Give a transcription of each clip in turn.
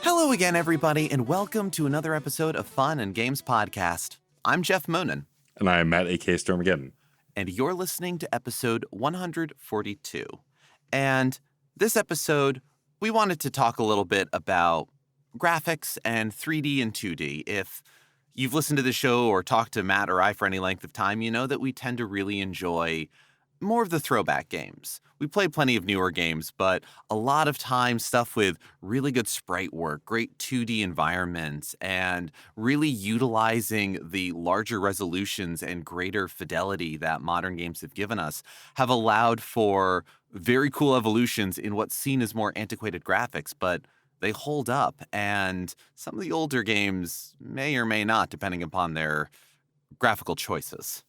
Hello again, everybody, and welcome to another episode of Fun and Games Podcast. I'm Geoff Monin. And I'm Matt, a.k.a. Stormageddon. And you're listening to episode 142. And this episode, we wanted to talk a little bit about graphics and 3D and 2D. If you've listened to the show or talked to Matt or I for any length of time, you know that we tend to really enjoy more of the throwback games. We play plenty of newer games, but a lot of times stuff with really good sprite work, great 2D environments, and really utilizing the larger resolutions and greater fidelity that modern games have given us have allowed for very cool evolutions in what's seen as more antiquated graphics, but they hold up. And some of the older games may or may not, depending upon their graphical choices.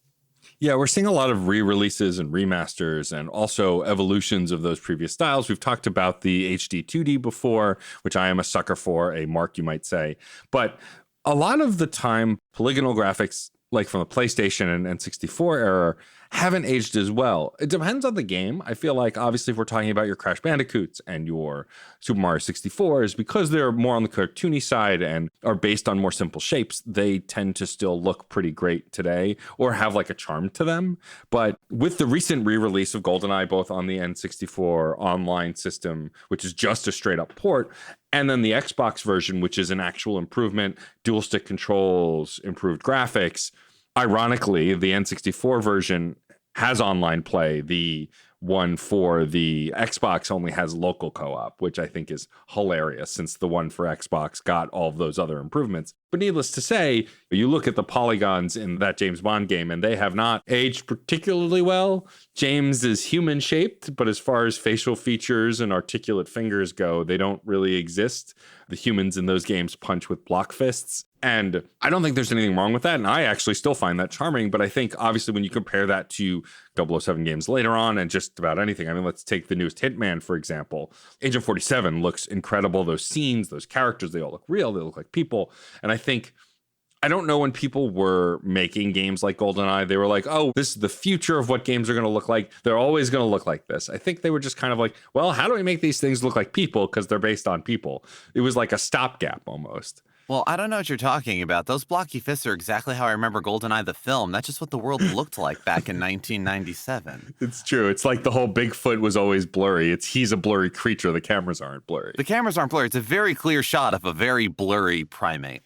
Yeah, we're seeing a lot of re-releases and remasters and also evolutions of those previous styles. We've talked about the HD 2D before, which I am a sucker for, a mark you might say. But a lot of the time, polygonal graphics, like from the PlayStation and N64 era, haven't aged as well. It depends on the game. I feel like, obviously, if we're talking about your Crash Bandicoots and your Super Mario 64s, because they're more on the cartoony side and are based on more simple shapes, they tend to still look pretty great today or have like a charm to them. But with the recent re-release of GoldenEye, both on the N64 online system, which is just a straight up port, and then the Xbox version, which is an actual improvement, dual stick controls, improved graphics. Ironically, the N64 version has online play. The one for the Xbox only has local co-op, which I think is hilarious since the one for Xbox got all of those other improvements. But needless to say, you look at the polygons in that James Bond game and they have not aged particularly well. James is human shaped, but as far as facial features and articulate fingers go, they don't really exist. The humans in those games punch with block fists. And I don't think there's anything wrong with that. And I actually still find that charming. But I think obviously when you compare that to 007 games later on and just about anything, I mean, let's take the newest Hitman, for example. Agent 47 looks incredible. Those scenes, those characters, they all look real. They look like people. And I don't know when people were making games like GoldenEye, they were like, oh, this is the future of what games are going to look like. They're always going to look like this. I think they were just kind of like, well, how do we make these things look like people? Because they're based on people. It was like a stopgap almost. Well, I don't know what you're talking about. Those blocky fists are exactly how I remember GoldenEye the film. That's just what the world looked like back in 1997. It's true. It's like the whole Bigfoot was always blurry. He's a blurry creature. The cameras aren't blurry. The cameras aren't blurry. It's a very clear shot of a very blurry primate.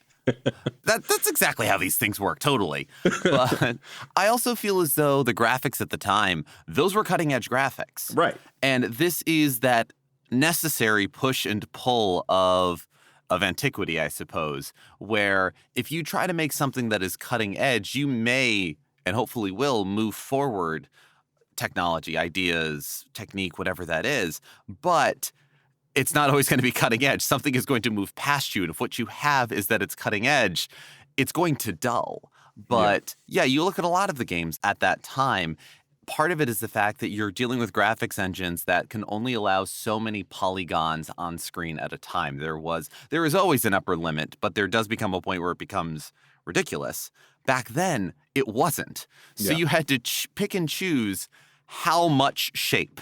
That's exactly how these things work, totally. But I also feel as though the graphics at the time, those were cutting-edge graphics. Right. And this is that necessary push and pull of antiquity, I suppose, where if you try to make something that is cutting edge, you may, and hopefully will, move forward technology, ideas, technique, whatever that is, but it's not always going to be cutting edge. Something is going to move past you, and if what you have is that it's cutting edge, it's going to dull. But yeah, you look at a lot of the games at that time, part of it is the fact that you're dealing with graphics engines that can only allow so many polygons on screen at a time. There is always an upper limit, but there does become a point where it becomes ridiculous. Back then, it wasn't. So you had to pick and choose how much shape,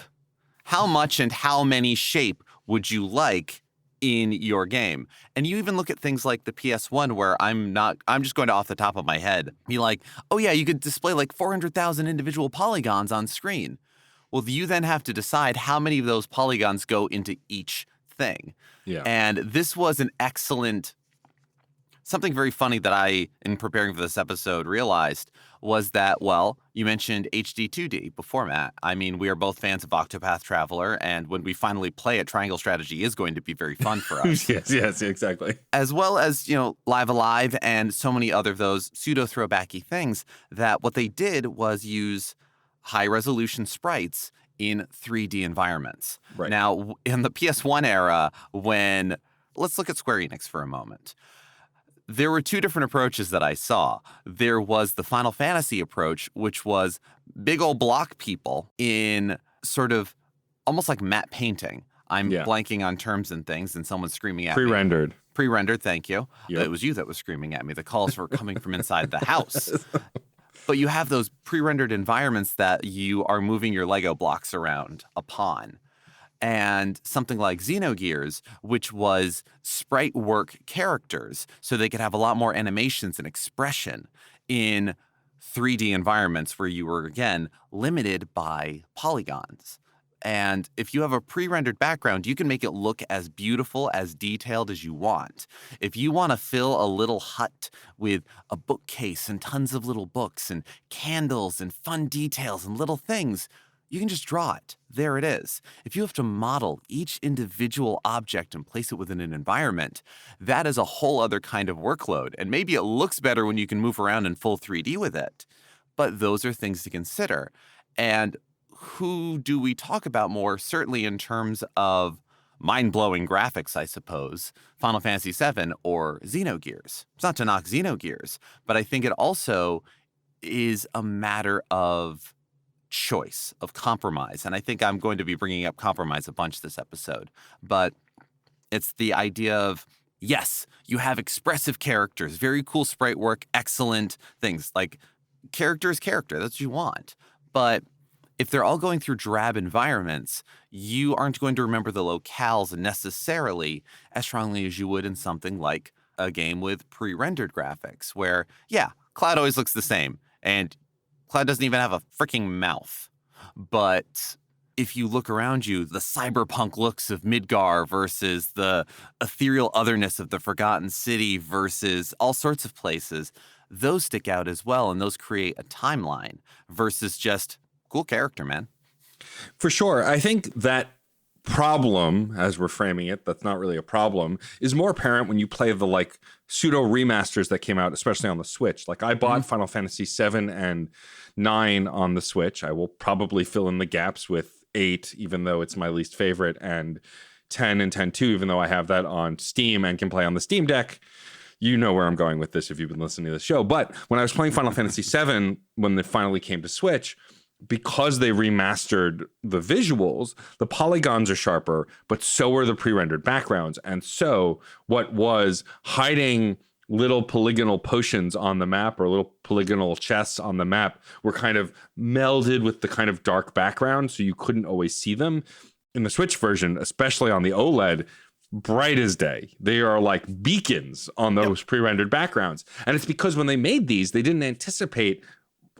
how much and how many shape would you like in your game. And you even look at things like the PS1 where I'm just going to off the top of my head, be like, oh yeah, you could display like 400,000 individual polygons on screen. Well, you then have to decide how many of those polygons go into each thing. Yeah. And this was something very funny that I, in preparing for this episode, realized was that, well, you mentioned HD 2D before, Matt. I mean, we are both fans of Octopath Traveler, and when we finally play it, Triangle Strategy is going to be very fun for us. yes, exactly. As well as, Live Alive and so many other of those pseudo-throwbacky things that what they did was use high-resolution sprites in 3D environments. Right. Now, in the PS1 era, let's look at Square Enix for a moment. There were two different approaches that I saw. There was the Final Fantasy approach, which was big old block people in sort of almost like matte painting. I'm blanking on terms and things, and someone's screaming at me. Pre-rendered, thank you. Yep. It was you that was screaming at me. The calls were coming from inside the house. But you have those pre-rendered environments that you are moving your Lego blocks around upon. and something like Xenogears, which was sprite work characters, so they could have a lot more animations and expression in 3D environments where you were, again, limited by polygons. And if you have a pre-rendered background, you can make it look as beautiful, as detailed as you want. If you want to fill a little hut with a bookcase and tons of little books and candles and fun details and little things, you can just draw it. There it is. If you have to model each individual object and place it within an environment, that is a whole other kind of workload. And maybe it looks better when you can move around in full 3D with it. But those are things to consider. And who do we talk about more? Certainly in terms of mind-blowing graphics, I suppose, Final Fantasy VII or Xenogears. It's not to knock Xenogears, but I think it also is a matter of choice, of compromise. And I think I'm going to be bringing up compromise a bunch this episode. But it's the idea of, yes, you have expressive characters, very cool sprite work, excellent things. Like, character is character. That's what you want. But if they're all going through drab environments, you aren't going to remember the locales necessarily as strongly as you would in something like a game with pre-rendered graphics, where, yeah, Cloud always looks the same, and Cloud doesn't even have a freaking mouth. But if you look around you, the cyberpunk looks of Midgar versus the ethereal otherness of the Forgotten City versus all sorts of places, those stick out as well, and those create a timeline versus just cool character, man. For sure. I think that problem, as we're framing it, that's not really a problem, is more apparent when you play the like pseudo remasters that came out, especially on the Switch. Like I bought Final Fantasy 7 and 9 on the Switch. I will probably fill in the gaps with 8, even though it's my least favorite, and 10 and 10-2, even though I have that on Steam and can play on the Steam Deck. You know where I'm going with this if you've been listening to the show. But when I was playing Final Fantasy 7, when it finally came to Switch, because they remastered the visuals, the polygons are sharper, but so are the pre-rendered backgrounds. And so what was hiding little polygonal potions on the map or little polygonal chests on the map were kind of melded with the kind of dark background, so you couldn't always see them. In the Switch version, especially on the OLED, bright as day. They are like beacons on those pre-rendered backgrounds. And it's because when they made these, they didn't anticipate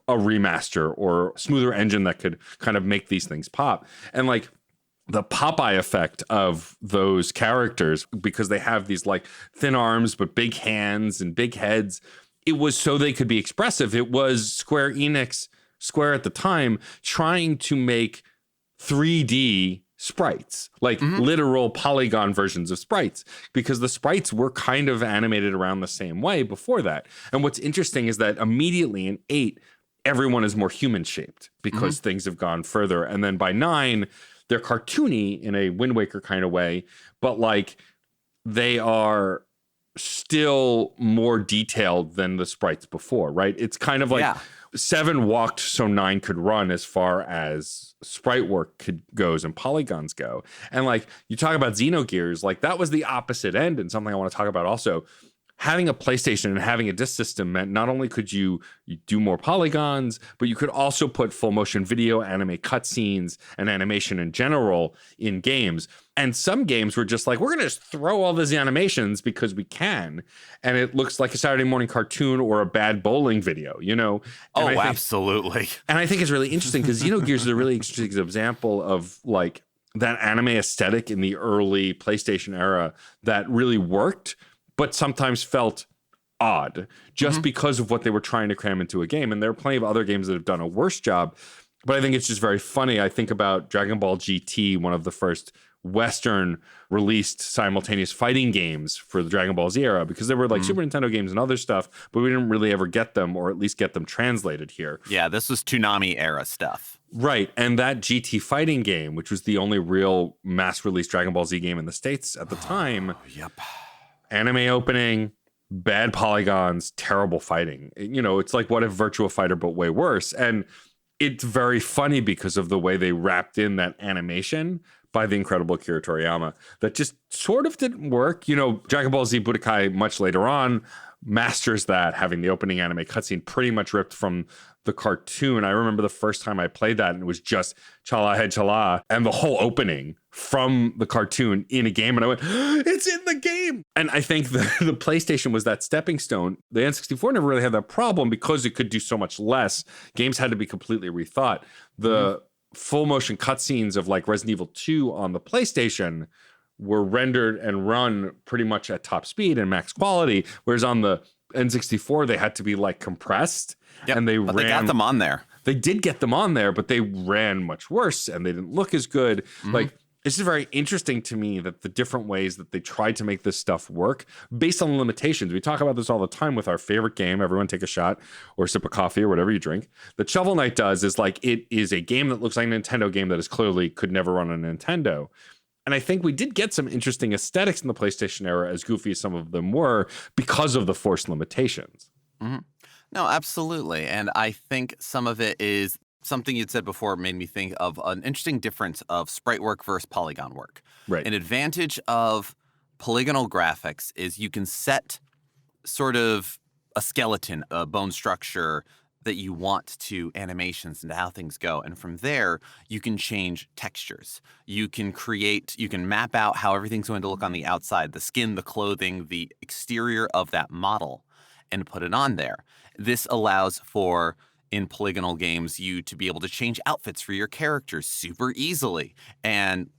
a remaster or smoother engine that could kind of make these things pop. And like the Popeye effect of those characters, because they have these like thin arms but big hands and big heads, it was so they could be expressive. It was Square at the time, trying to make 3D sprites, like literal polygon versions of sprites, because the sprites were kind of animated around the same way before that. And what's interesting is that immediately in 8, everyone is more human shaped because things have gone further. And then by 9, they're cartoony in a Wind Waker kind of way, but like they are still more detailed than the sprites before, right? It's kind of like 7 walked so 9 could run as far as sprite work goes and polygons go. And like you talk about Xenogears, like that was the opposite end, and something I want to talk about also. Having a PlayStation and having a disc system meant not only could you do more polygons, but you could also put full motion video, animate cutscenes, and animation in general in games. And some games were just like, we're going to just throw all these animations because we can. And it looks like a Saturday morning cartoon or a bad bowling video, you know? And Absolutely. And I think it's really interesting because Xenogears is a really interesting example of like that anime aesthetic in the early PlayStation era that really worked, but sometimes felt odd just because of what they were trying to cram into a game. And there are plenty of other games that have done a worse job. But I think it's just very funny. I think about Dragon Ball GT, one of the first Western released simultaneous fighting games for the Dragon Ball Z era, because there were like Super Nintendo games and other stuff, but we didn't really ever get them, or at least get them translated here. Yeah, this was Toonami era stuff. Right. And that GT fighting game, which was the only real mass release Dragon Ball Z game in the States at the time. Anime opening, bad polygons, terrible fighting. You know, it's like What If Virtua Fighter, but way worse. And it's very funny because of the way they wrapped in that animation by the incredible Akira Toriyama that just sort of didn't work. You know, Dragon Ball Z Budokai much later on, masters that, having the opening anime cutscene pretty much ripped from the cartoon. I remember the first time I played that and it was just chala head chala and the whole opening from the cartoon in a game. And I went, it's in the game. And I think the PlayStation was that stepping stone. The N64 never really had that problem because it could do so much less. Games had to be completely rethought. The full motion cutscenes of like Resident Evil 2 on the PlayStation were rendered and run pretty much at top speed and max quality, whereas on the N64 they had to be like compressed. Yep, and they got them on there. They did get them on there, but they ran much worse and they didn't look as good. Like, it's just very interesting to me that the different ways that they tried to make this stuff work based on limitations. We talk about this all the time with our favorite game. Everyone take a shot or a sip of coffee or whatever you drink. That Shovel Knight does is like, it is a game that looks like a Nintendo game that is clearly could never run on Nintendo. And I think we did get some interesting aesthetics in the PlayStation era, as goofy as some of them were, because of the forced limitations. No, absolutely. And I think some of it is something you'd said before made me think of an interesting difference of sprite work versus polygon work. Right. An advantage of polygonal graphics is you can set sort of a skeleton, a bone structure that you want to animations and how things go. And from there, you can change textures. You can map out how everything's going to look on the outside, the skin, the clothing, the exterior of that model, and put it on there. This allows for, in polygonal games, you to be able to change outfits for your characters super easily, and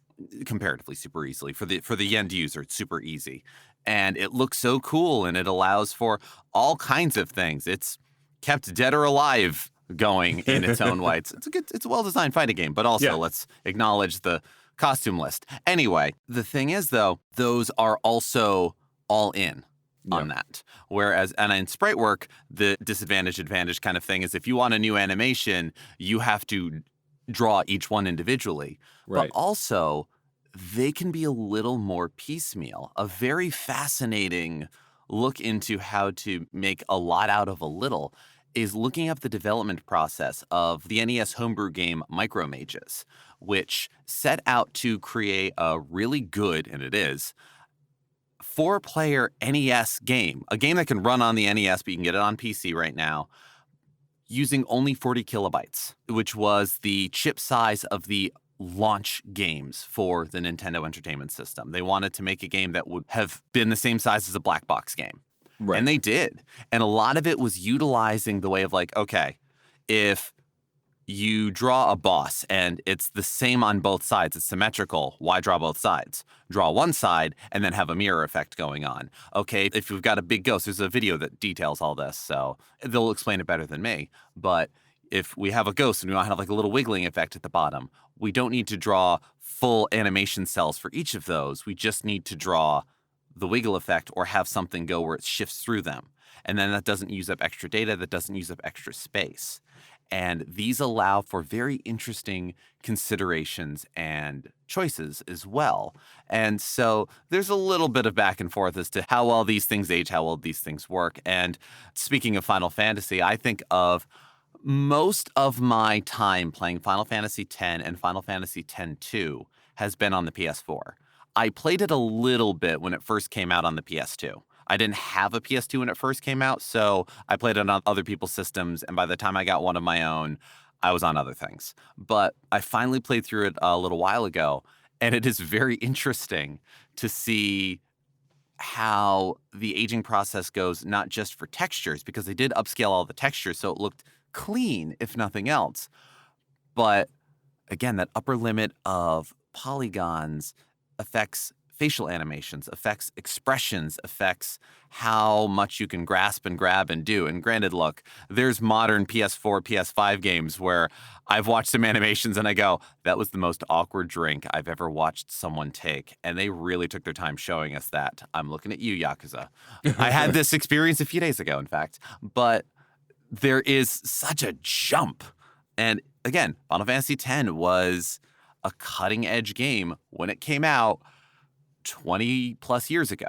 comparatively super easily. For the end user, it's super easy. And it looks so cool, and it allows for all kinds of things. It's kept Dead or Alive going in its own way. It's a well-designed fighting game, but also let's acknowledge the costume list. Anyway, the thing is, though, those are also all in on that. Whereas, and in sprite work, the advantage kind of thing is if you want a new animation, you have to draw each one individually. Right. But also, they can be a little more piecemeal. A very fascinating look into how to make a lot out of a little is looking up the development process of the NES homebrew game Micro Mages, which set out to create a really good, and it is, 4-player NES game, a game that can run on the NES, but you can get it on PC right now, using only 40 kilobytes, which was the chip size of the launch games for the Nintendo Entertainment System. They wanted to make a game that would have been the same size as a black box game. Right. And they did. And a lot of it was utilizing the way of like, okay, if you draw a boss and it's the same on both sides, it's symmetrical, why draw both sides? Draw one side and then have a mirror effect going on. Okay, if you've got a big ghost, there's a video that details all this, so they'll explain it better than me. But if we have a ghost and we want to have like a little wiggling effect at the bottom, we don't need to draw full animation cells for each of those. We just need to draw the wiggle effect or have something go where it shifts through them. And then that doesn't use up extra data, that doesn't use up extra space. And these allow for very interesting considerations and choices as well. And so there's a little bit of back and forth as to how well these things age, how well these things work. And speaking of Final Fantasy, I think of most of my time playing Final Fantasy X and Final Fantasy X-2 has been on the PS4. I played it a little bit when it first came out on the PS2. I didn't have a PS2 when it first came out, so I played it on other people's systems, and by the time I got one of my own, I was on other things. But I finally played through it a little while ago, and it is very interesting to see how the aging process goes, not just for textures, because they did upscale all the textures, so it looked clean, if nothing else. But again, that upper limit of polygons affects facial animations, affects expressions, affects how much you can grasp and grab and do. And granted, look, there's modern PS4, PS5 games where I've watched some animations and I go, that was the most awkward drink I've ever watched someone take. And they really took their time showing us that. I'm looking at you, Yakuza. I had this experience a few days ago, in fact. But there is such a jump. And again, Final Fantasy X was a cutting edge game when it came out 20 plus years ago.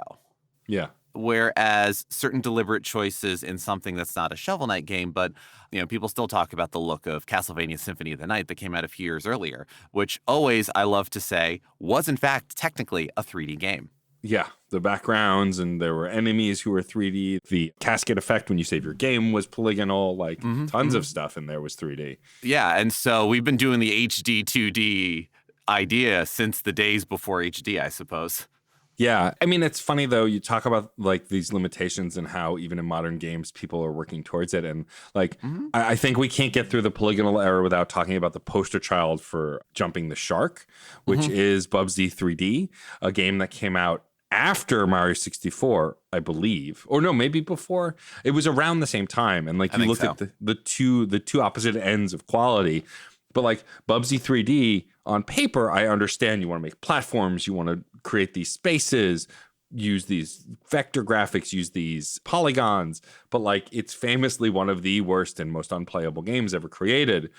Yeah. Whereas certain deliberate choices in something that's not a Shovel Knight game, but people still talk about the look of Castlevania Symphony of the Night that came out a few years earlier, which always, I love to say, was in fact technically a 3D game. Yeah, the backgrounds, and there were enemies who were 3D. The cascade effect when you save your game was polygonal, like tons of stuff in there was 3D. Yeah, and so we've been doing the HD 2D idea since the days before HD, I suppose. Yeah, I mean, it's funny though, you talk about like these limitations and how even in modern games, people are working towards it. And like, I think we can't get through the polygonal era without talking about the poster child for Jumping the Shark, which is Bubsy 3D, a game that came out after Mario 64, I believe, or no, maybe before. It was around the same time, and like you look at the two opposite ends of quality. But like Bubsy 3D on paper, I understand you want to make platforms, you want to create these spaces, use these vector graphics, use these polygons. But like it's famously one of the worst and most unplayable games ever created.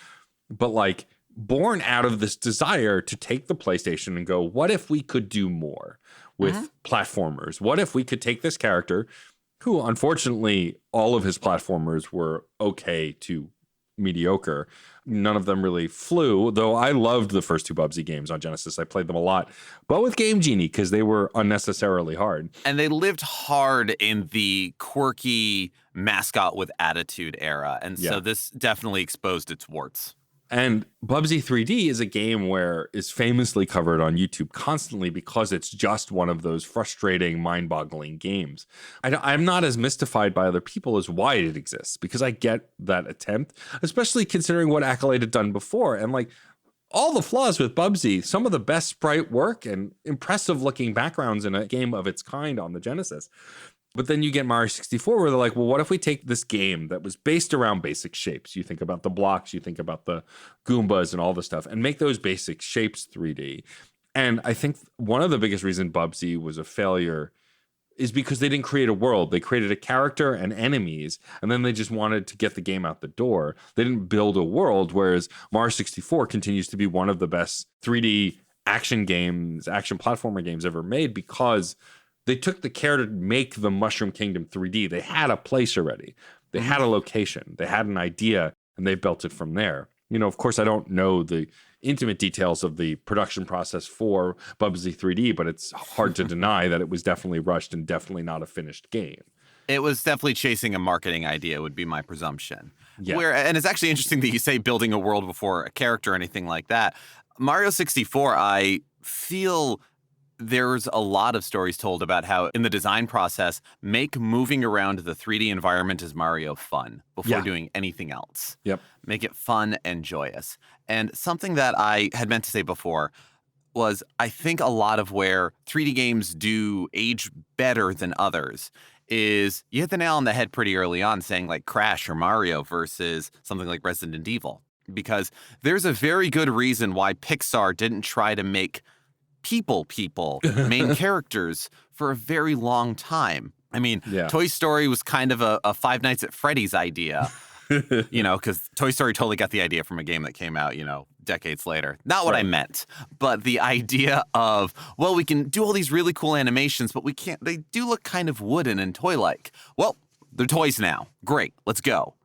But like born out of this desire to take the PlayStation and go, what if we could do more with platformers? What if we could take this character, who unfortunately all of his platformers were okay to mediocre. None of them really flew, though I loved the first two Bubsy games on Genesis. I played them a lot, but with Game Genie because they were unnecessarily hard. And they lived hard in the quirky mascot with attitude era. And so this definitely exposed its warts. And Bubsy 3D is a game where is famously covered on YouTube constantly because it's just one of those frustrating, mind-boggling games. I'm not as mystified by other people as why it exists, because I get that attempt, especially considering what Accolade had done before. And like all the flaws with Bubsy, some of the best sprite work and impressive looking backgrounds in a game of its kind on the Genesis. But then you get Mario 64 where they're like, well, what if we take this game that was based around basic shapes? You think about the blocks, you think about the Goombas and all the stuff, and make those basic shapes 3D. And I think one of the biggest reasons Bubsy was a failure is because they didn't create a world. They created a character and enemies, and then they just wanted to get the game out the door. They didn't build a world, whereas Mario 64 continues to be one of the best 3D action games, action platformer games ever made because they took the care to make the Mushroom Kingdom 3D. They had a place already. They had a location. They had an idea, and they built it from there. You know, of course, I don't know the intimate details of the production process for Bubsy 3D, but it's hard to deny that it was definitely rushed and definitely not a finished game. It was definitely chasing a marketing idea, would be my presumption. Yeah. And it's actually interesting that you say building a world before a character or anything like that. Mario 64, I feel there's a lot of stories told about how in the design process, make moving around the 3D environment as Mario fun before doing anything else. Yep. Make it fun and joyous. And something that I had meant to say before was I think a lot of where 3D games do age better than others is you hit the nail on the head pretty early on saying like Crash or Mario versus something like Resident Evil. Because there's a very good reason why Pixar didn't try to make people main characters for a very long time. I mean, Toy Story was kind of a Five Nights at Freddy's idea, you know, because Toy Story totally got the idea from a game that came out, you know, decades later. Not what I meant, but the idea of, well, we can do all these really cool animations, but we can't, they do look kind of wooden and toy-like. Well, they're toys now. Great, let's go.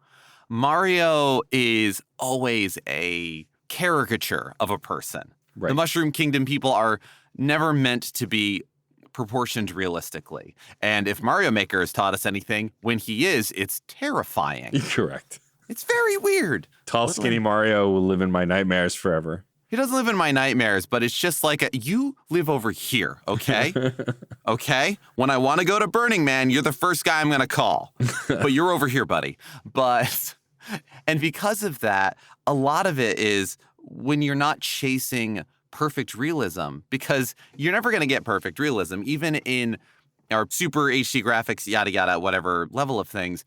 Mario is always a caricature of a person. Right. The Mushroom Kingdom people are never meant to be proportioned realistically. And if Mario Maker has taught us anything, when he is, it's terrifying. Correct. It's very weird. Tall, skinny Mario will live in my nightmares forever. He doesn't live in my nightmares, but it's just like, you live over here, okay? Okay? When I want to go to Burning Man, you're the first guy I'm going to call. But you're over here, buddy. And because of that, a lot of it is when you're not chasing perfect realism, because you're never going to get perfect realism, even in our super HD graphics, yada, yada, whatever level of things,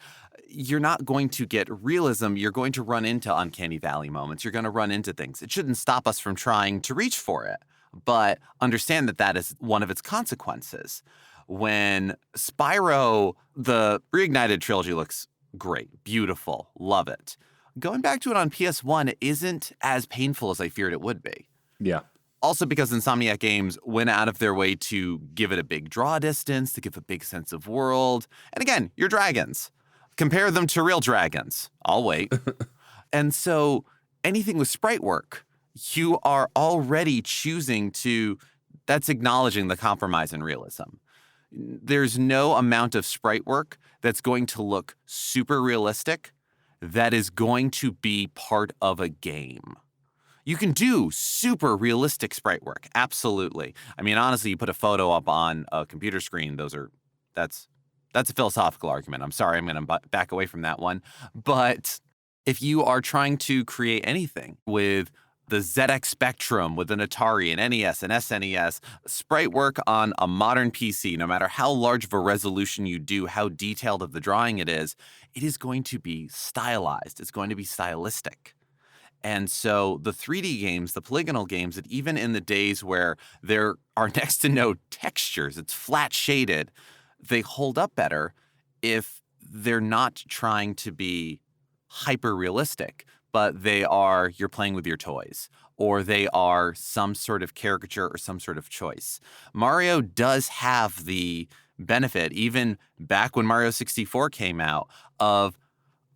you're not going to get realism. You're going to run into uncanny valley moments. You're going to run into things. It shouldn't stop us from trying to reach for it, but understand that that is one of its consequences. When Spyro, the Reignited trilogy looks great, beautiful, love it. Going back to it on PS1 isn't as painful as I feared it would be. Yeah. Also because Insomniac Games went out of their way to give it a big draw distance, to give a big sense of world. And again, you're dragons. Compare them to real dragons. I'll wait. And so anything with sprite work, you are already choosing to that's acknowledging the compromise in realism. There's no amount of sprite work that's going to look super realistic that is going to be part of a game. You can do super realistic sprite work, absolutely. I mean, honestly, you put a photo up on a computer screen, that's a philosophical argument. I'm sorry, I'm going to back away from that one. But if you are trying to create anything with the ZX Spectrum, with an Atari, an NES, an SNES, sprite work on a modern PC, no matter how large of a resolution you do, how detailed of the drawing it is going to be stylized. It's going to be stylistic. And so the 3D games, the polygonal games, that even in the days where there are next to no textures, it's flat shaded, they hold up better if they're not trying to be hyper realistic, but you're playing with your toys, or they are some sort of caricature or some sort of choice. Mario does have the benefit, even back when Mario 64 came out, of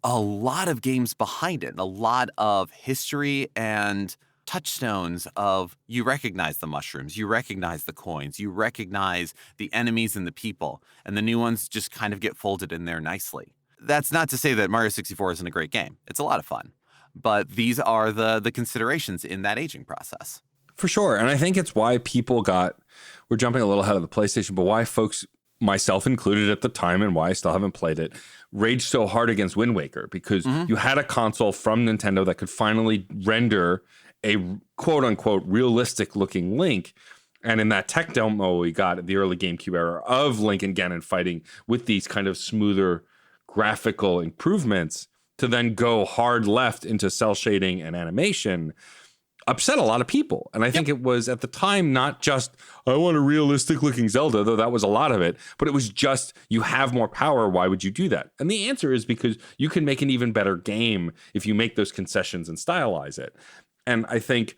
a lot of games behind it, a lot of history and touchstones of you recognize the mushrooms, you recognize the coins, you recognize the enemies and the people, and the new ones just kind of get folded in there nicely. That's not to say that Mario 64 isn't a great game. It's a lot of fun. But these are the considerations in that aging process. For sure. And I think it's why we're jumping a little ahead of the PlayStation, but why folks, myself included at the time, and why I still haven't played it, raged so hard against Wind Waker, because you had a console from Nintendo that could finally render a quote unquote realistic looking Link. And in that tech demo we got at the early GameCube era of Link and Ganon fighting with these kind of smoother graphical improvements, to then go hard left into cell shading and animation, upset a lot of people. And I think it was at the time not just, I want a realistic looking Zelda, though that was a lot of it, but it was just, you have more power, why would you do that? And the answer is because you can make an even better game if you make those concessions and stylize it. And I think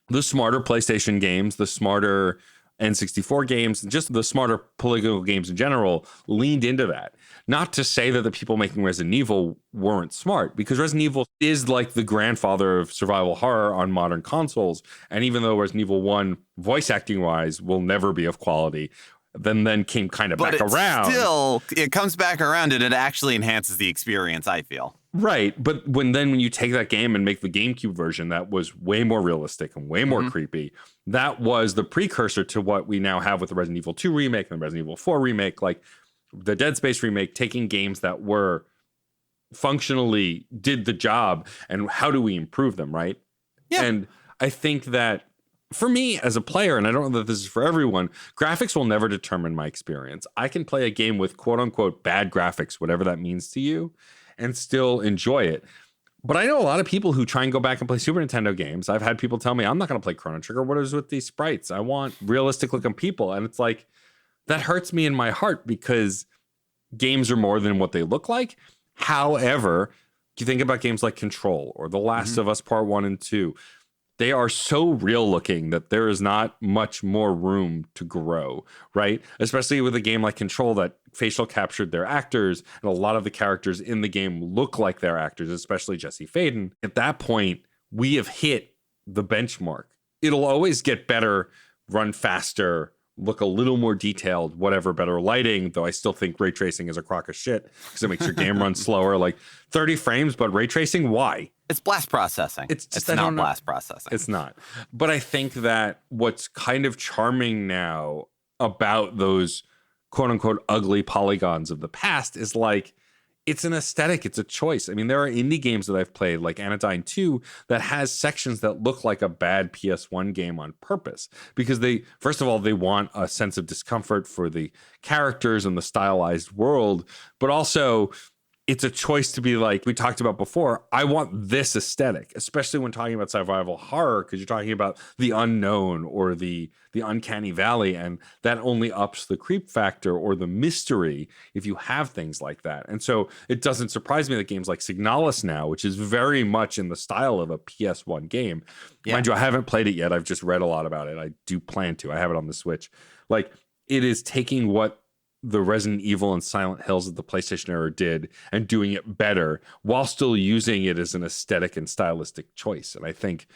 the smarter PlayStation games, the smarter N64 games, just the smarter polygonal games in general, leaned into that. Not to say that the people making Resident Evil weren't smart, because Resident Evil is like the grandfather of survival horror on modern consoles. And even though Resident Evil 1, voice acting wise, will never be of quality, then came kind of back around. Still, it comes back around and it actually enhances the experience, I feel. Right. But when you take that game and make the GameCube version that was way more realistic and way more creepy, that was the precursor to what we now have with the Resident Evil 2 remake and the Resident Evil 4 remake, like the Dead Space remake, taking games that were functionally did the job and how do we improve them, right? Yeah. And I think that for me as a player, and I don't know that this is for everyone, graphics will never determine my experience. I can play a game with quote unquote bad graphics, whatever that means to you, and still enjoy it. But I know a lot of people who try and go back and play Super Nintendo games. I've had people tell me, I'm not going to play Chrono Trigger. What is with these sprites? I want realistic looking people. And it's like, that hurts me in my heart, because games are more than what they look like. However, you think about games like Control or The Last of Us Part 1 and 2, they are so real looking that there is not much more room to grow, right? Especially with a game like Control that facial captured their actors, and a lot of the characters in the game look like their actors, especially Jesse Faden. At that point, we have hit the benchmark. It'll always get better, run faster, look a little more detailed, whatever, better lighting, though I still think ray tracing is a crock of shit because it makes your game run slower, like 30 frames, but ray tracing, why? It's blast processing. It's not blast processing. It's not. But I think that what's kind of charming now about those quote unquote ugly polygons of the past is like, it's an aesthetic. It's a choice. I mean, there are indie games that I've played, like Anodyne 2, that has sections that look like a bad PS1 game on purpose, because they, first of all, they want a sense of discomfort for the characters and the stylized world, but also it's a choice to be like, we talked about before, I want this aesthetic, especially when talking about survival horror, because you're talking about the unknown or the uncanny valley, and that only ups the creep factor or the mystery if you have things like that. And so it doesn't surprise me that games like Signalis now, which is very much in the style of a PS1 game, mind you, I haven't played it yet. I've just read a lot about it. I do plan to. I have it on the Switch. Like, it is taking what the Resident Evil and Silent Hills of the PlayStation era did and doing it better while still using it as an aesthetic and stylistic choice. And I think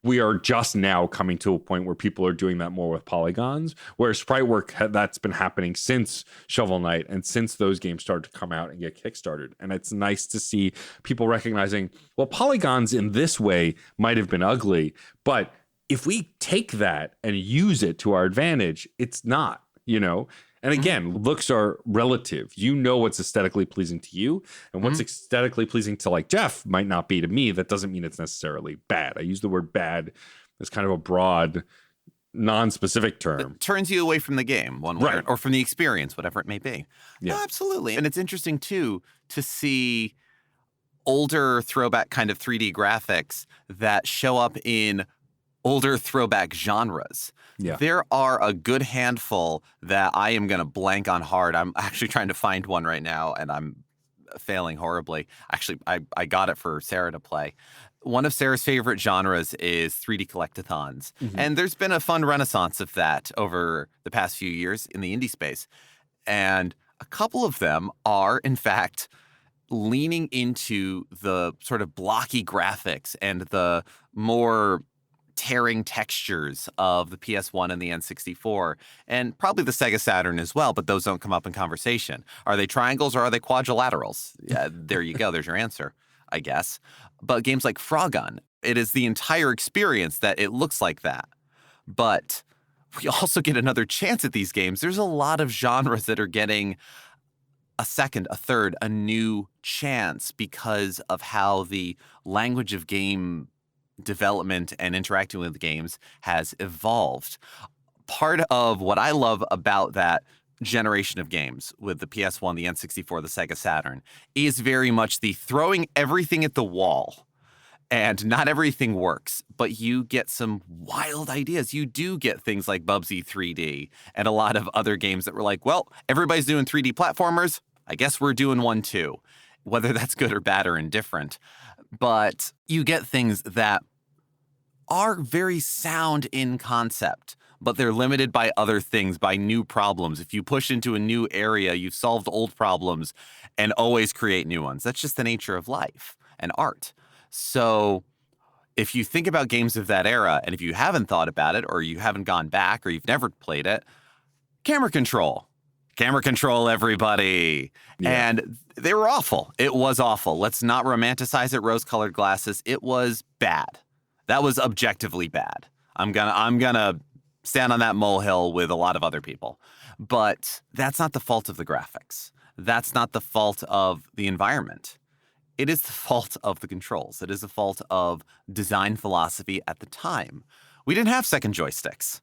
we are just now coming to a point where people are doing that more with polygons, where sprite work that's been happening since Shovel Knight and since those games started to come out and get kickstarted. And it's nice to see people recognizing, well, polygons in this way might have been ugly, but if we take that and use it to our advantage, it's not, you know? And again, looks are relative. You know what's aesthetically pleasing to you, and what's aesthetically pleasing to like Geoff might not be to me. That doesn't mean it's necessarily bad. I use the word bad as kind of a broad, non-specific term. It turns you away from the game one way, or from the experience, whatever it may be. Yeah. No, absolutely. And it's interesting, too, to see older throwback kind of 3D graphics that show up in older throwback genres. Yeah. There are a good handful that I am going to blank on hard. I'm actually trying to find one right now, and I'm failing horribly. Actually, I got it for Sarah to play. One of Sarah's favorite genres is 3D collectathons. And there's been a fun renaissance of that over the past few years in the indie space. And a couple of them are, in fact, leaning into the sort of blocky graphics and the more tearing textures of the PS1 and the N64, and probably the Sega Saturn as well, but those don't come up in conversation. Are they triangles or are they quadrilaterals? Yeah, there you go. There's your answer, I guess. But games like Frogun, it is the entire experience that it looks like that. But we also get another chance at these games. There's a lot of genres that are getting a second, a third, a new chance because of how the language of game development and interacting with games has evolved. Part of what I love about that generation of games with the PS1, the N64, the Sega Saturn is very much the throwing everything at the wall. And not everything works, but you get some wild ideas. You do get things like Bubsy 3D and a lot of other games that were like, well, everybody's doing 3D platformers. I guess we're doing one too, whether that's good or bad or indifferent. But you get things that are very sound in concept, but they're limited by other things, by new problems. If you push into a new area, you've solved old problems and always create new ones. That's just the nature of life and art. So if you think about games of that era, and if you haven't thought about it, or you haven't gone back, or you've never played it, Camera Control, everybody. Yeah. And they were awful. It was awful. Let's not romanticize it, rose-colored glasses. It was bad. That was objectively bad. I'm gonna stand on that molehill with a lot of other people. But that's not the fault of the graphics. That's not the fault of the environment. It is the fault of the controls. It is the fault of design philosophy at the time. We didn't have second joysticks.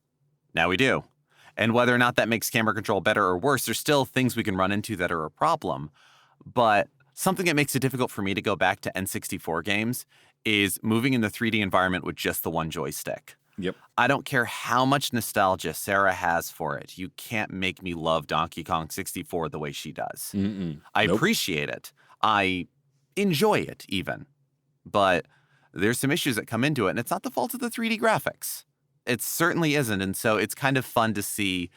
Now we do. And whether or not that makes Camera Control better or worse, there's still things we can run into that are a problem. But something that makes it difficult for me to go back to N64 games is moving in the 3D environment with just the one joystick. Yep. I don't care how much nostalgia Sarah has for it. You can't make me love Donkey Kong 64 the way she does. I appreciate it. I enjoy it even. But there's some issues that come into it, and it's not the fault of the 3D graphics. It certainly isn't. And so it's kind of fun to see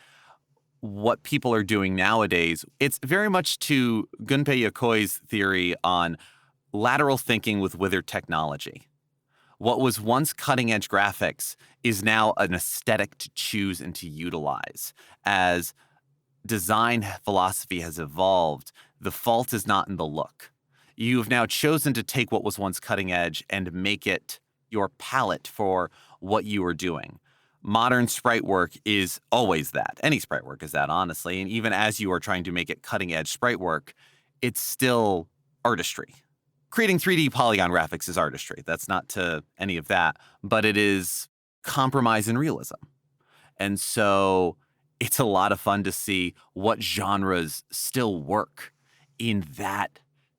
what people are doing nowadays. It's very much to Gunpei Yokoi's theory on lateral thinking with withered technology. What was once cutting-edge graphics is now an aesthetic to choose and to utilize. As design philosophy has evolved, the fault is not in the look. You have now chosen to take what was once cutting-edge and make it your palette for what you are doing. Modern sprite work is always that. Any sprite work is that, honestly. And even as you are trying to make it cutting-edge sprite work, it's still artistry. Creating 3D polygon graphics is artistry. That's not to any of that, but it is compromise in realism. And so it's a lot of fun to see what genres still work in that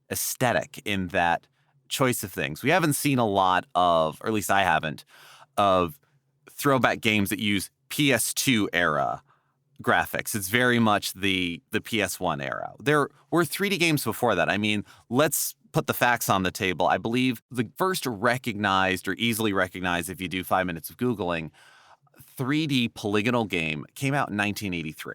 aesthetic, in that choice of things. We haven't seen a lot of, or at least I haven't, of throwback games that use PS2 era graphics. It's very much the PS1 era. There were 3D games before that. I mean, let's put the facts on the table. I believe the first recognized or easily recognized, if you do 5 minutes of Googling, 3D polygonal game came out in 1983.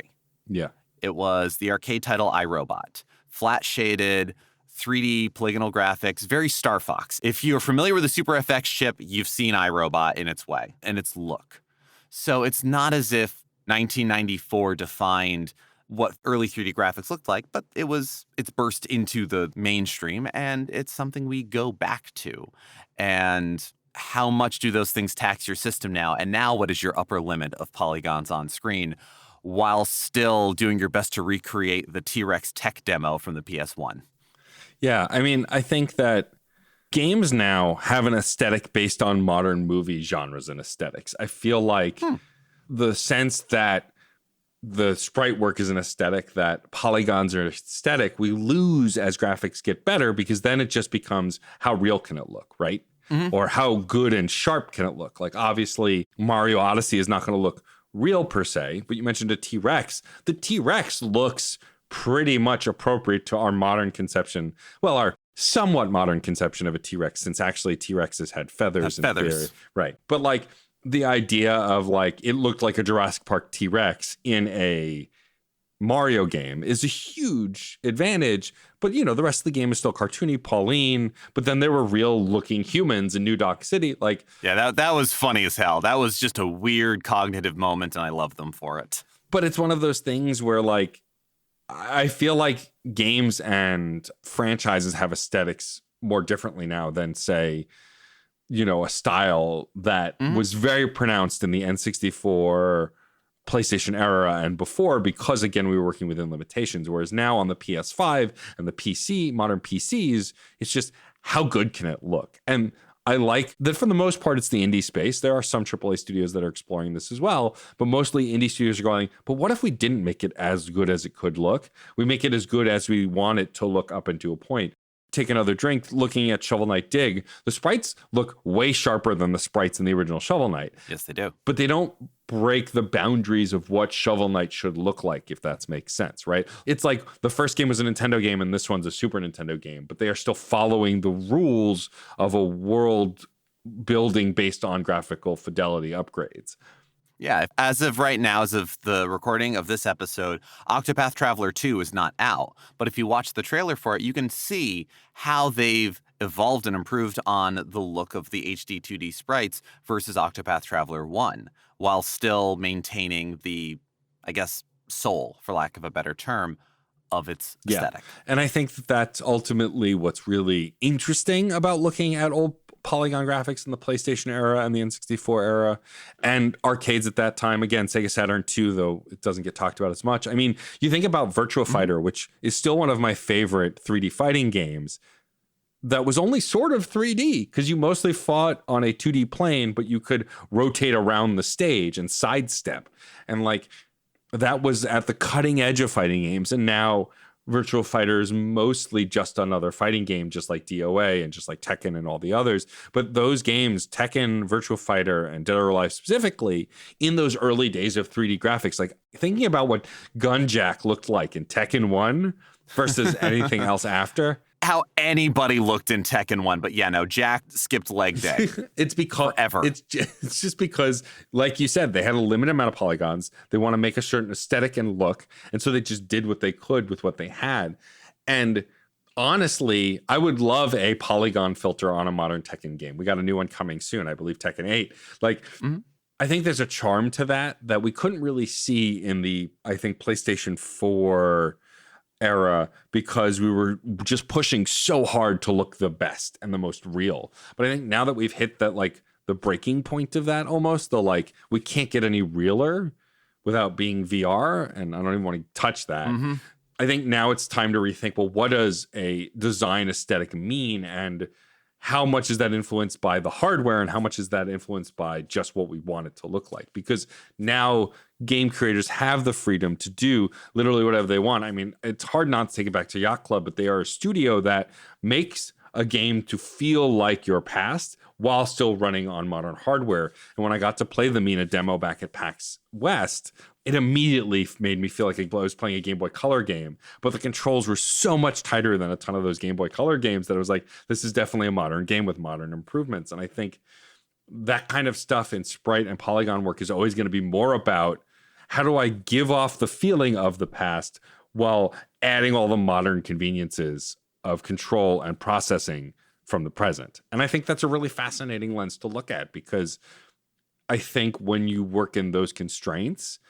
Yeah. It was the arcade title iRobot. Flat shaded, 3D polygonal graphics, very Star Fox. If you're familiar with the Super FX chip, you've seen iRobot in its way and its look. So it's not as if 1994 defined what early 3D graphics looked like, but it's burst into the mainstream, and it's something we go back to. And how much do those things tax your system now? And now what is your upper limit of polygons on screen while still doing your best to recreate the T-Rex tech demo from the PS1? Yeah, I mean, I think that games now have an aesthetic based on modern movie genres and aesthetics. I feel like the sense that the sprite work is an aesthetic, that polygons are aesthetic, we lose as graphics get better, because then it just becomes how real can it look, right? Or how good and sharp can it look? Like, obviously, Mario Odyssey is not going to look real per se, but you mentioned a T-Rex. The T-Rex looks pretty much appropriate to our modern conception. Well, our somewhat modern conception of a T-Rex, since actually T-Rexes had feathers. Right. But like the idea of like, it looked like a Jurassic Park T-Rex in a Mario game is a huge advantage. But, you know, the rest of the game is still cartoony, Pauline, but then there were real looking humans in New Dock City. Like, yeah, that was funny as hell. That was just a weird cognitive moment, and I love them for it. But it's one of those things where, like, I feel like games and franchises have aesthetics more differently now than, say, you know, a style that was very pronounced in the N64 PlayStation era and before, because again, we were working within limitations. Whereas now on the PS5 and the PC, modern PCs, it's just how good can it look? And I like that for the most part, it's the indie space. There are some AAA studios that are exploring this as well, but mostly indie studios are going, but what if we didn't make it as good as it could look? We make it as good as we want it to look up into a point. Take another drink, looking at Shovel Knight Dig, the sprites look way sharper than the sprites in the original Shovel Knight. Yes, they do. But they don't break the boundaries of what Shovel Knight should look like, if that makes sense, right? It's like the first game was a Nintendo game and this one's a Super Nintendo game, but they are still following the rules of a world building based on graphical fidelity upgrades. Yeah, as of right now, as of the recording of this episode, Octopath Traveler 2 is not out. But if you watch the trailer for it, you can see how they've evolved and improved on the look of the HD 2D sprites versus Octopath Traveler 1, while still maintaining the, I guess, soul, for lack of a better term, of its aesthetic. Yeah. And I think that that's ultimately what's really interesting about looking at old polygon graphics in the PlayStation era and the N64 era and arcades at that time. Again, Sega Saturn 2, though it doesn't get talked about as much. I mean, you think about Virtua Fighter, which is still one of my favorite 3D fighting games, that was only sort of 3D because you mostly fought on a 2D plane, but you could rotate around the stage and sidestep. And like, that was at the cutting edge of fighting games. And now Virtual Fighter is mostly just another fighting game, just like DOA and just like Tekken and all the others. But those games, Tekken, Virtual Fighter, and Dead or Alive specifically, in those early days of 3D graphics, like thinking about what Gunjack looked like in Tekken 1 versus anything else after. How anybody looked in Tekken 1, but yeah, no, Jack skipped leg day. It's because forever. It's just because, like you said, they had a limited amount of polygons. They want to make a certain aesthetic and look, and so they just did what they could with what they had. And honestly, I would love a polygon filter on a modern Tekken game. We got a new one coming soon, I believe, Tekken 8. Like, I think there's a charm to that we couldn't really see in the, I think, PlayStation 4 era, because we were just pushing so hard to look the best and the most real. But I think now that we've hit that, like the breaking point of that, almost the like, we can't get any realer without being VR, and I don't even want to touch that. I think now it's time to rethink, well, what does a design aesthetic mean, and how much is that influenced by the hardware, and how much is that influenced by just what we want it to look like? Because now game creators have the freedom to do literally whatever they want. I mean, it's hard not to take it back to Yacht Club, but they are a studio that makes a game to feel like your past while still running on modern hardware. And when I got to play the Mina demo back at PAX West, it immediately made me feel like I was playing a Game Boy Color game, but the controls were so much tighter than a ton of those Game Boy Color games that I was like, this is definitely a modern game with modern improvements. And I think that kind of stuff in sprite and polygon work is always going to be more about how do I give off the feeling of the past while adding all the modern conveniences of control and processing from the present. And I think that's a really fascinating lens to look at, because I think when you work in those constraints,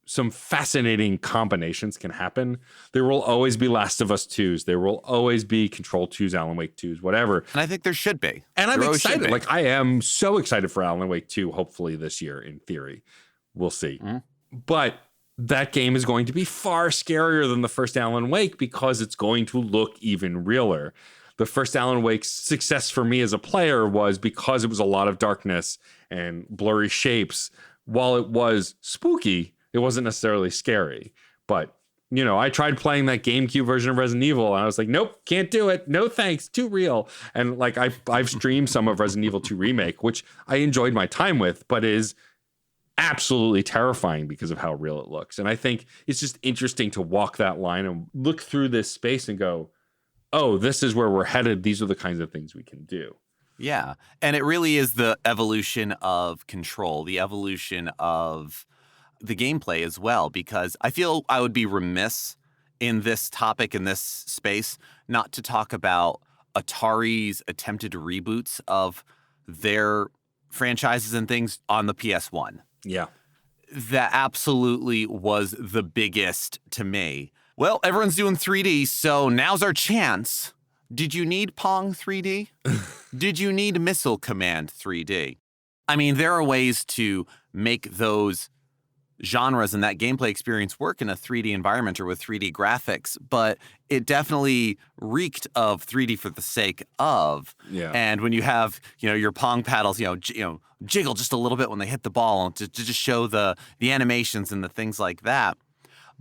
some fascinating combinations can happen. There will always be Last of Us 2s. There will always be Control 2s, Alan Wake 2s, whatever. And I think there should be. And I'm excited. Like, I am so excited for Alan Wake 2, hopefully this year, in theory. We'll see. But that game is going to be far scarier than the first Alan Wake, because it's going to look even realer. The first Alan Wake's success for me as a player was because it was a lot of darkness and blurry shapes. While it was spooky, it wasn't necessarily scary. But, you know, I tried playing that GameCube version of Resident Evil, and I was like, nope, can't do it. No thanks, too real. And like I've streamed some of Resident Evil 2 Remake, which I enjoyed my time with, but is absolutely terrifying because of how real it looks. And I think it's just interesting to walk that line and look through this space and go, oh, this is where we're headed. These are the kinds of things we can do. Yeah. And it really is the evolution of control, the evolution of the gameplay as well, because I feel I would be remiss in this topic, in this space, not to talk about Atari's attempted reboots of their franchises and things on the PS1. Yeah. That absolutely was the biggest to me. Well, everyone's doing 3D, so now's our chance. Did you need Pong 3D? Did you need Missile Command 3D? I mean, there are ways to make those genres and that gameplay experience work in a 3D environment or with 3D graphics, but it definitely reeked of 3D for the sake of. Yeah. And when you have, your Pong paddles, jiggle just a little bit when they hit the ball to just show the animations and the things like that.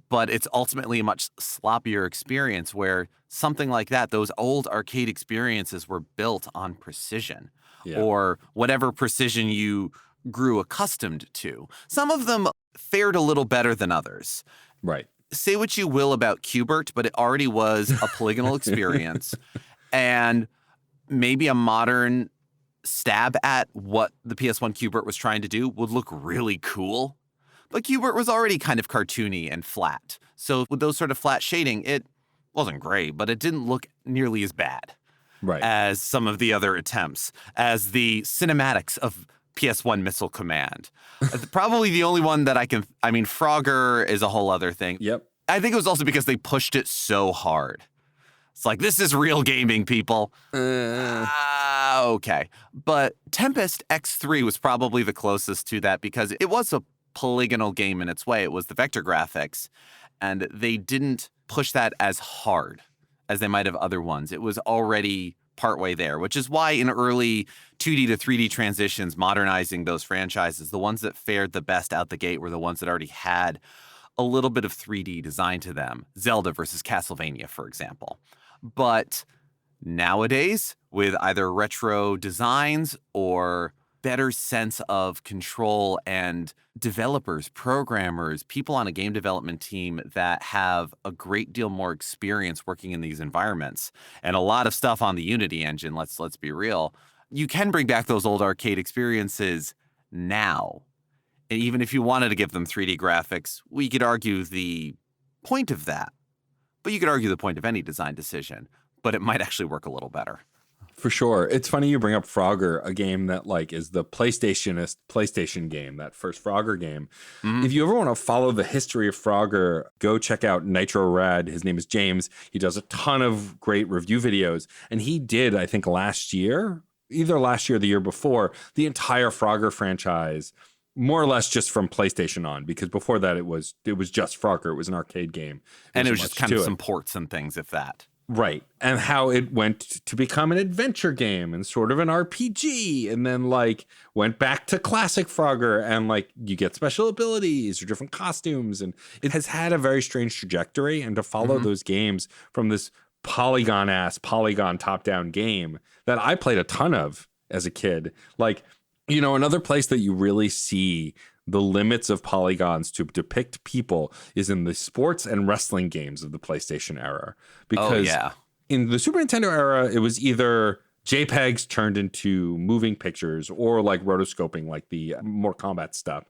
But it's ultimately a much sloppier experience where something like that, those old arcade experiences were built on precision or whatever precision you grew accustomed to. Some of them fared a little better than others. Right. Say what you will about Q*bert, but it already was a polygonal experience. And maybe a modern stab at what the PS1 Q*bert was trying to do would look really cool. But Q*bert was already kind of cartoony and flat. So with those sort of flat shading, it wasn't great, but it didn't look nearly as bad as some of the other attempts, as the cinematics of PS1 Missile Command. Probably the only one that Frogger is a whole other thing. Yep. I think it was also because they pushed it so hard. It's like, this is real gaming, people. Okay. But Tempest X3 was probably the closest to that because it was a polygonal game in its way. It was the vector graphics, and they didn't push that as hard as they might have other ones. It was already partway there, which is why in early 2D to 3D transitions, modernizing those franchises, the ones that fared the best out the gate were the ones that already had a little bit of 3D design to them. Zelda versus Castlevania, for example. But nowadays, with either retro designs or better sense of control and developers, programmers, people on a game development team that have a great deal more experience working in these environments and a lot of stuff on the Unity engine, let's be real, you can bring back those old arcade experiences now. And even if you wanted to give them 3D graphics, we could argue the point of that. But you could argue the point of any design decision, but it might actually work a little better. For sure. It's funny you bring up Frogger, a game that is the PlayStation game, that first Frogger game. Mm-hmm. If you ever want to follow the history of Frogger, go check out Nitro Rad. His name is James. He does a ton of great review videos. And he did, I think either last year or the year before, the entire Frogger franchise, more or less just from PlayStation on, because before that it was just Frogger. It was an arcade game. And it was just kind of some ports and things, if that. Right. And how it went to become an adventure game and sort of an RPG, and then went back to classic Frogger, and you get special abilities or different costumes. And it has had a very strange trajectory. And to follow those games from this polygon top-down game that I played a ton of as a kid, another place that you really see the limits of polygons to depict people is in the sports and wrestling games of the PlayStation era. Because in the Super Nintendo era, it was either JPEGs turned into moving pictures or rotoscoping, the more combat stuff.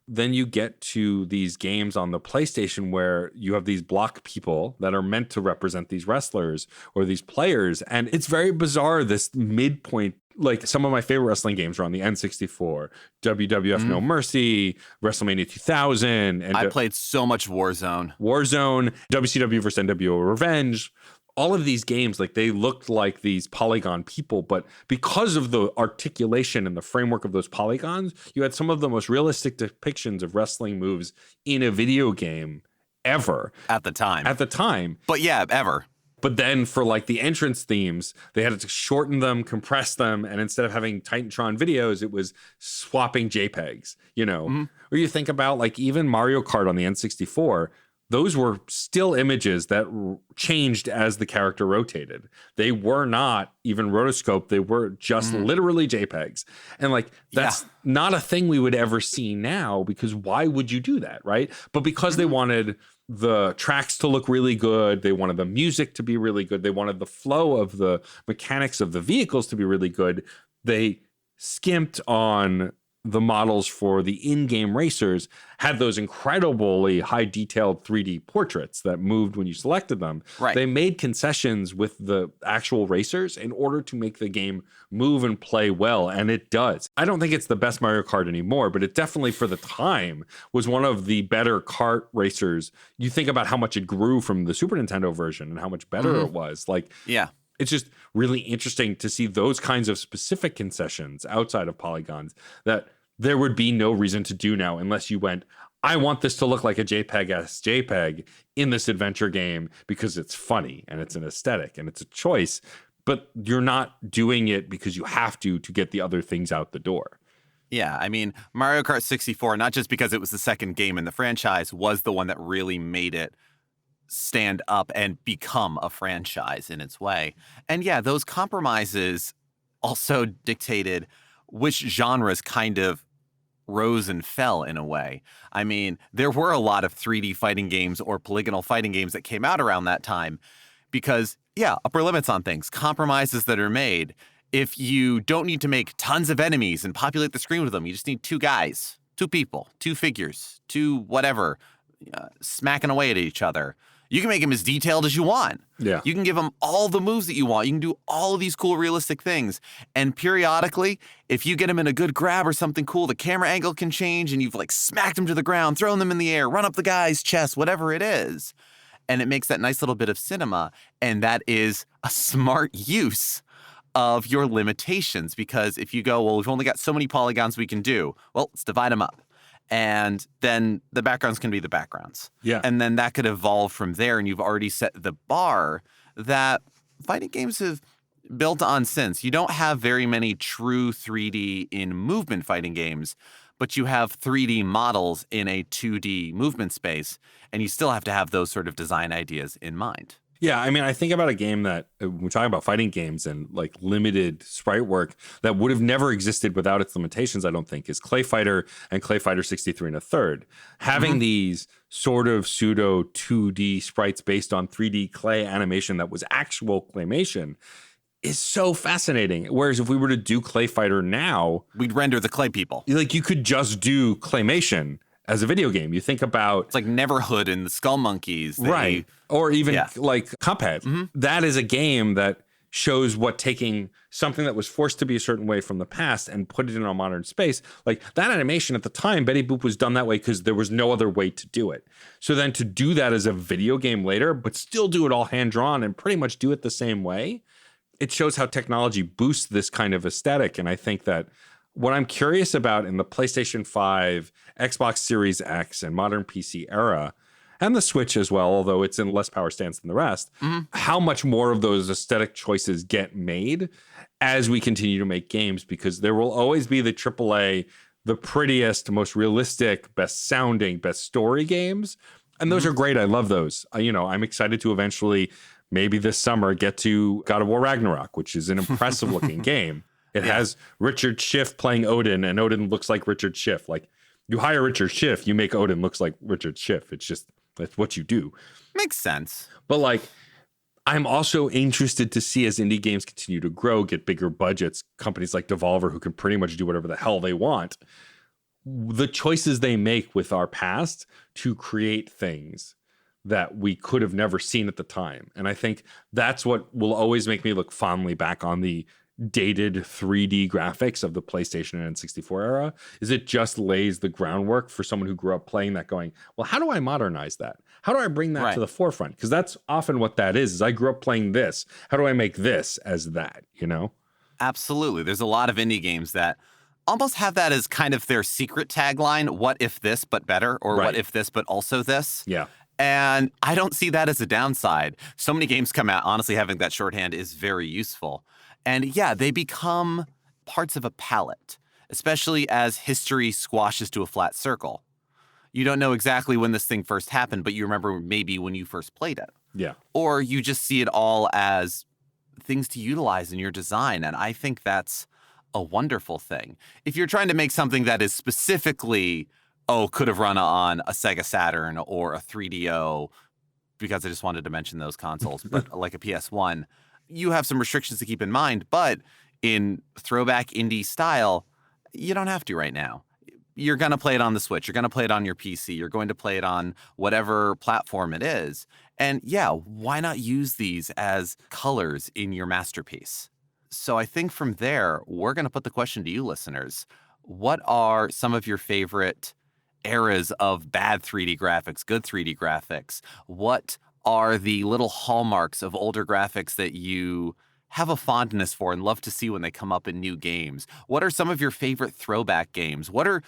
then you get to these games on the PlayStation where you have these block people that are meant to represent these wrestlers or these players. And it's very bizarre, this midpoint. Like some of my favorite wrestling games are on the N64, WWF No Mercy, WrestleMania 2000. And I played so much Warzone, WCW versus NWO Revenge. All of these games, like they looked like these polygon people, but because of the articulation and the framework of those polygons, you had some of the most realistic depictions of wrestling moves in a video game ever. At the time. But yeah, ever. But then for like the entrance themes, they had to shorten them, compress them, and instead of having Titantron videos, it was swapping JPEGs, you know? Or you think about like even Mario Kart on the N64, those were still images that changed as the character rotated. They were not even rotoscoped. They were just literally JPEGs. And like, that's not a thing we would ever see now, because why would you do that, right? But because they wanted the tracks to look really good, they wanted the music to be really good, they wanted the flow of the mechanics of the vehicles to be really good, they skimped on the models for the in-game racers, had those incredibly high detailed 3D portraits that moved when you selected them. Right. They made concessions with the actual racers in order to make the game move and play well, and it does. I don't think it's the best Mario Kart anymore, but it definitely for the time was one of the better kart racers. You think about how much it grew from the Super Nintendo version and how much better it was. Like, yeah. It's just really interesting to see those kinds of specific concessions outside of polygons that there would be no reason to do now unless you went, I want this to look like a JPEG-esque JPEG in this adventure game because it's funny and it's an aesthetic and it's a choice, but you're not doing it because you have to get the other things out the door. Yeah, I mean, Mario Kart 64, not just because it was the second game in the franchise, was the one that really made it stand up and become a franchise in its way. And yeah, those compromises also dictated which genres kind of rose and fell in a way. I mean, there were a lot of 3D fighting games or polygonal fighting games that came out around that time because, yeah, upper limits on things, compromises that are made. If you don't need to make tons of enemies and populate the screen with them, you just need two guys, two people, two figures, two whatever, smacking away at each other. You can make them as detailed as you want. Yeah. You can give them all the moves that you want. You can do all of these cool, realistic things. And periodically, if you get them in a good grab or something cool, the camera angle can change and you've like smacked them to the ground, thrown them in the air, run up the guy's chest, whatever it is. And it makes that nice little bit of cinema. And that is a smart use of your limitations. Because if you go, well, we've only got so many polygons we can do. Well, let's divide them up. And then the backgrounds can be the backgrounds. Yeah. And then that could evolve from there. And you've already set the bar that fighting games have built on since. You don't have very many true 3D in movement fighting games, but you have 3D models in a 2D movement space. And you still have to have those sort of design ideas in mind. Yeah, I mean, I think about a game that we're talking about fighting games and like limited sprite work that would have never existed without its limitations, I don't think, is Clay Fighter and Clay Fighter 63 1/3. Having these sort of pseudo 2D sprites based on 3D clay animation that was actual claymation is so fascinating. Whereas if we were to do Clay Fighter now, we'd render the clay people. Like you could just do claymation as a video game. You think about... It's like Neverhood and the Skull Monkeys. Right. Or even like Cuphead. That is a game that shows what taking something that was forced to be a certain way from the past and put it in a modern space. Like that animation at the time, Betty Boop was done that way because there was no other way to do it. So then to do that as a video game later, but still do it all hand-drawn and pretty much do it the same way, it shows how technology boosts this kind of aesthetic. And I think that what I'm curious about in the PlayStation 5, Xbox Series X, and modern PC era, and the Switch as well, although it's in less power stance than the rest, how much more of those aesthetic choices get made as we continue to make games, because there will always be the AAA, the prettiest, most realistic, best sounding, best story games. And those are great. I love those. I'm excited to eventually, maybe this summer, get to God of War Ragnarok, which is an impressive looking game. It has Richard Schiff playing Odin, and Odin looks like Richard Schiff. Like, you hire Richard Schiff, you make Odin looks like Richard Schiff. It's just, that's what you do. Makes sense. But like, I'm also interested to see as indie games continue to grow, get bigger budgets, companies like Devolver who can pretty much do whatever the hell they want. the choices they make with our past to create things that we could have never seen at the time. And I think that's what will always make me look fondly back on the dated 3D graphics of the PlayStation and N64 era, is it just lays the groundwork for someone who grew up playing that going, well, how do I modernize that? How do I bring that to the forefront? Because that's often what that is I grew up playing this. How do I make this as that, you know? Absolutely. There's a lot of indie games that almost have that as kind of their secret tagline, what if this but better, or what if this but also this? Yeah. And I don't see that as a downside. So many games come out, honestly, having that shorthand is very useful. And yeah, they become parts of a palette, especially as history squashes to a flat circle. You don't know exactly when this thing first happened, but you remember maybe when you first played it. Yeah. Or you just see it all as things to utilize in your design. And I think that's a wonderful thing. If you're trying to make something that is specifically, could have run on a Sega Saturn or a 3DO, because I just wanted to mention those consoles, but like a PS1, you have some restrictions to keep in mind. But in throwback indie style, you don't have to right now. You're going to play it on the Switch. You're going to play it on your PC. You're going to play it on whatever platform it is. And yeah, why not use these as colors in your masterpiece? So I think from there, we're going to put the question to you listeners. What are some of your favorite eras of bad 3D graphics, good 3D graphics? What are the little hallmarks of older graphics that you have a fondness for and love to see when they come up in new games? What are some of your favorite throwback games? What are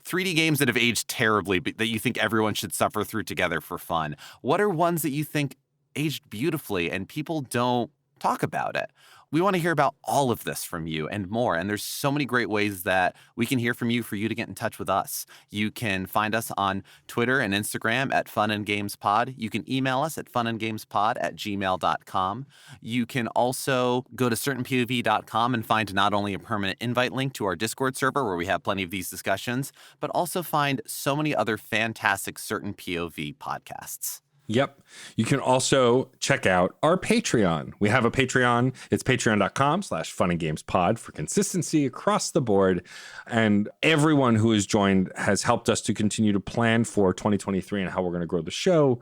3D games that have aged terribly but that you think everyone should suffer through together for fun? What are ones that you think aged beautifully and people don't talk about it? We want to hear about all of this from you and more. And there's so many great ways that we can hear from you for you to get in touch with us. You can find us on Twitter and Instagram at funandgamespod. You can email us at funandgamespod@gmail.com. You can also go to certainpov.com and find not only a permanent invite link to our Discord server where we have plenty of these discussions, but also find so many other fantastic Certain POV podcasts. Yep. You can also check out our Patreon. We have a Patreon. It's patreon.com/funandgamespod for consistency across the board. And everyone who has joined has helped us to continue to plan for 2023 and how we're going to grow the show,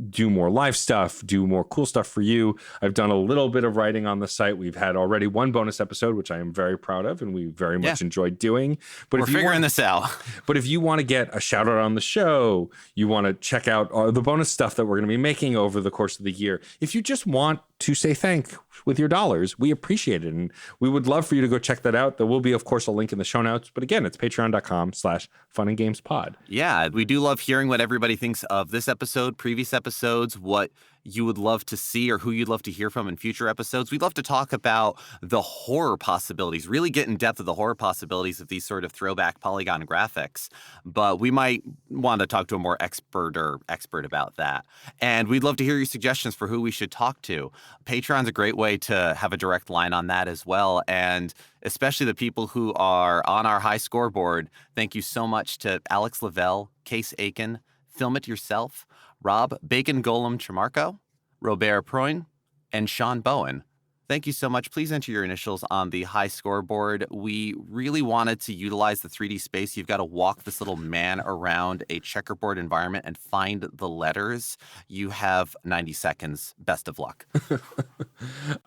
do more live stuff, do more cool stuff for you. I've done a little bit of writing on the site. We've had already one bonus episode, which I am very proud of, and we very much enjoyed doing. But we're figuring this out. But if you want to get a shout out on the show, you want to check out the bonus stuff that we're going to be making over the course of the year. If you just want to say thank with your dollars, we appreciate it. And we would love for you to go check that out. There will be, of course, a link in the show notes. But again, it's patreon.com/funandgamespod. Yeah, we do love hearing what everybody thinks of this episode, previous episodes, what you would love to see or who you'd love to hear from in future episodes. We'd love to talk about the horror possibilities, really get in depth of the horror possibilities of these sort of throwback polygon graphics. But we might want to talk to a more expert about that. And we'd love to hear your suggestions for who we should talk to. Patreon's a great way to have a direct line on that as well. And especially the people who are on our high scoreboard. Thank you so much to Alex Lavelle, Case Aiken, Film It Yourself, Rob Bacon Golem Tremarco, Robert Proin, and Sean Bowen. Thank you so much. Please enter your initials on the high scoreboard. We really wanted to utilize the 3D space. You've got to walk this little man around a checkerboard environment and find the letters. You have 90 seconds. Best of luck.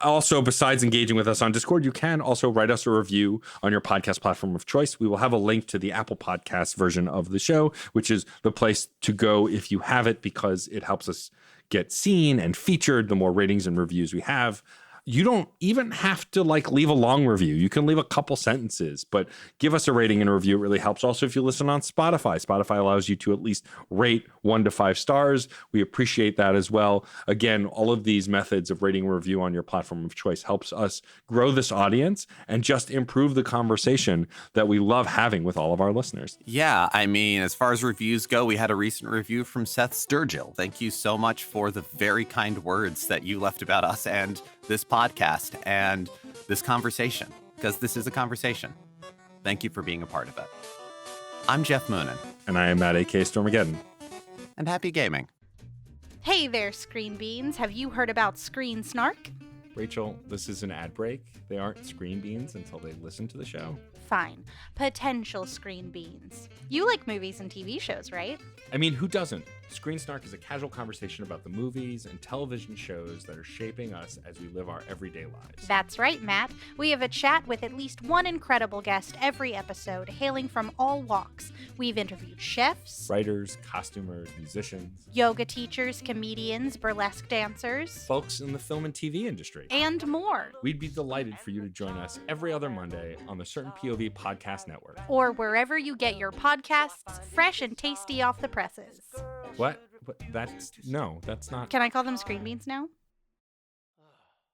Also, besides engaging with us on Discord, you can also write us a review on your podcast platform of choice. We will have a link to the Apple Podcast version of the show, which is the place to go if you have it, because it helps us get seen and featured the more ratings and reviews we have. You don't even have to leave a long review. You can leave a couple sentences, but give us a rating and a review. It really helps. Also, if you listen on Spotify allows you to at least rate 1 to 5 stars. We appreciate that as well. Again, all of these methods of rating and review on your platform of choice helps us grow this audience and just improve the conversation that we love having with all of our listeners. Yeah, I mean, as far as reviews go, we had a recent review from Seth Sturgill. Thank you so much for the very kind words that you left about us and this podcast and this conversation, because this is a conversation. Thank you for being a part of it. I'm Geoff Moonen. And I am Matt A.K. Stormageddon. And happy gaming. Hey there, Screen Beans. Have you heard about Screen Snark? Rachel, this is an ad break. They aren't screen beans until they listen to the show. Fine. Potential screen beans. You like movies and TV shows, right? I mean, who doesn't? Screen Snark is a casual conversation about the movies and television shows that are shaping us as we live our everyday lives. That's right, Matt. We have a chat with at least one incredible guest every episode, hailing from all walks. We've interviewed chefs, Writers, costumers, musicians, yoga teachers, comedians, burlesque dancers, folks in the film and TV industry, and more. We'd be delighted for you to join us every other Monday on the Certain POV Podcast Network. Or wherever you get your podcasts, fresh and tasty off the presses. What? That's not. Can I call them screen beans now?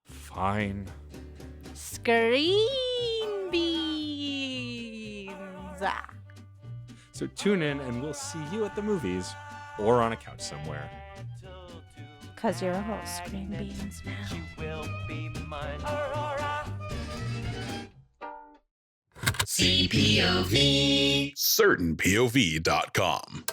Fine. Screen beans. So tune in and we'll see you at the movies or on a couch somewhere. 'Cause you're all screen beans now. She will be mine. CPOV. CertainPOV.com.